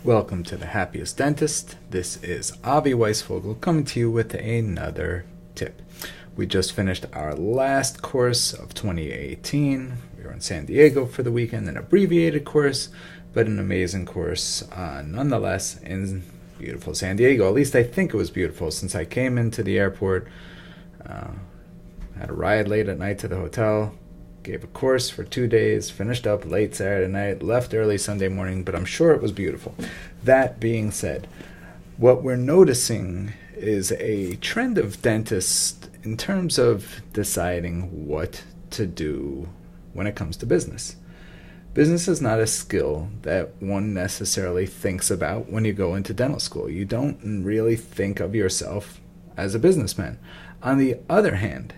Welcome to the Happiest Dentist. This is Avi-Weisfogel coming to you with another tip. We just finished our last course of 2018. We were in San Diego for the weekend, an abbreviated course, but an amazing course nonetheless in beautiful San Diego. At least I think it was beautiful since I came into the airport, had a ride late at night to the hotel, gave a course for 2 days, finished up late Saturday night, left early Sunday morning, but I'm sure it was beautiful. That being said, what we're noticing is a trend of dentists in terms of deciding what to do when it comes to business. Business is not a skill that one necessarily thinks about when you go into dental school. You don't really think of yourself as a businessman. On the other hand,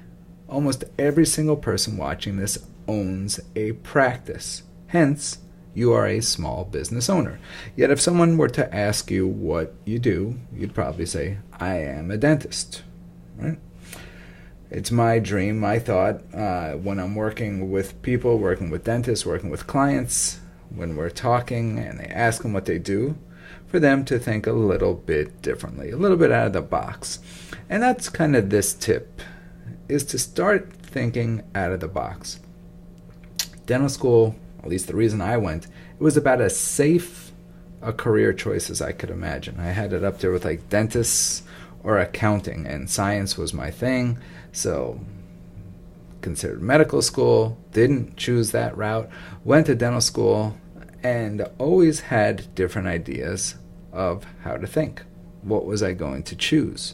almost every single person watching this owns a practice. Hence, you are a small business owner. Yet if someone were to ask you what you do, you'd probably say, I am a dentist. Right? It's my dream, my thought, when I'm working with people, working with dentists, working with clients, when we're talking and they ask them what they do, for them to think a little bit differently, a little bit out of the box. And that's kind of this tip, is to start thinking out of the box. Dental school, at least the reason I went, it was about as safe a career choice as I could imagine. I had it up there with like dentists or accounting, and science was my thing. So considered medical school, didn't choose that route, went to dental school, and always had different ideas of how to think. What was I going to choose?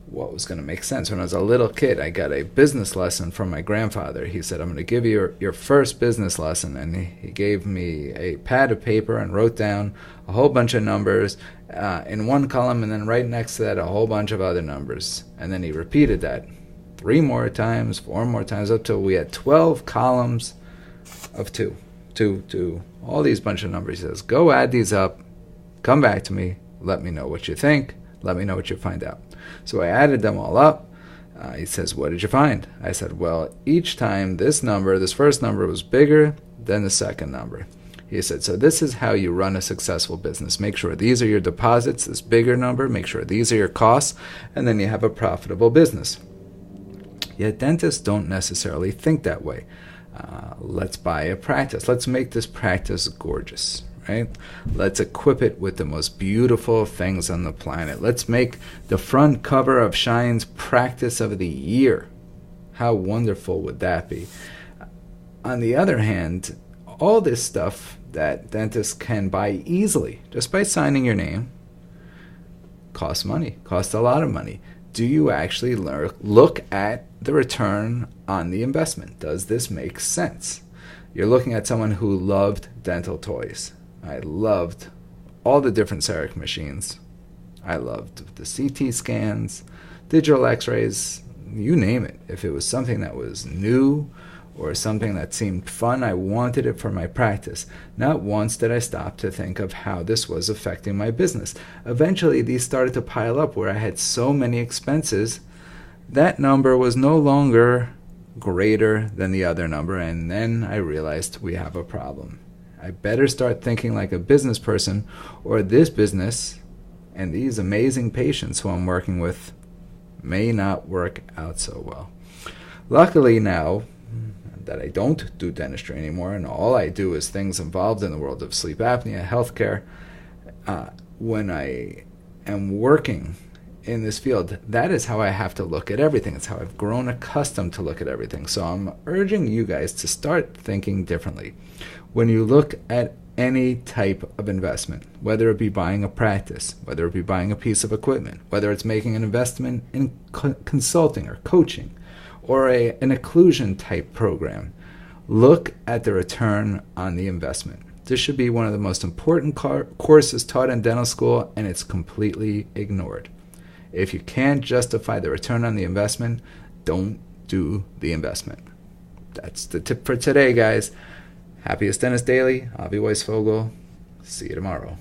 What was going to make sense? When I was a little kid, I got a business lesson from my grandfather. He said, I'm going to give you your first business lesson. And he gave me a pad of paper and wrote down a whole bunch of numbers in one column, and then right next to that, a whole bunch of other numbers. And then he repeated that 3 more times, 4 more times, up till we had 12 columns of 2, all these bunch of numbers. He says, go add these up, come back to me, let me know what you think, let me know what you find out. So I added them all up. He says, what did you find? I said, well, each time this first number was bigger than the second number. He said, so this is how you run a successful business. Make sure these are your deposits, this bigger number. Make sure these are your costs, and then you have a profitable business. Yet dentists don't necessarily think that way. Let's buy a practice. Let's make this practice gorgeous. Right? Let's equip it with the most beautiful things on the planet. Let's make the front cover of Shine's Practice of the Year. How wonderful would that be? On the other hand, all this stuff that dentists can buy easily, just by signing your name, costs money, costs a lot of money. Do you actually look at the return on the investment? Does this make sense? You're looking at someone who loved dental toys. I loved all the different CEREC machines. I loved the CT scans, digital x-rays, you name it. If it was something that was new or something that seemed fun, I wanted it for my practice. Not once did I stop to think of how this was affecting my business. Eventually, these started to pile up where I had so many expenses. That number was no longer greater than the other number, and then I realized we have a problem. I better start thinking like a business person, or this business and these amazing patients who I'm working with may not work out so well. Luckily now that I don't do dentistry anymore, and all I do is things involved in the world of sleep apnea, healthcare, when I am working in this field, that is how I have to look at everything. It's how I've grown accustomed to look at everything. So I'm urging you guys to start thinking differently. When you look at any type of investment, whether it be buying a practice, whether it be buying a piece of equipment, whether it's making an investment in consulting or coaching, or an occlusion type program, look at the return on the investment. This should be one of the most important courses taught in dental school, and it's completely ignored. If you can't justify the return on the investment, don't do the investment. That's the tip for today, guys. Happiest Dentist Daily, Avi-Weisfogel. See you tomorrow.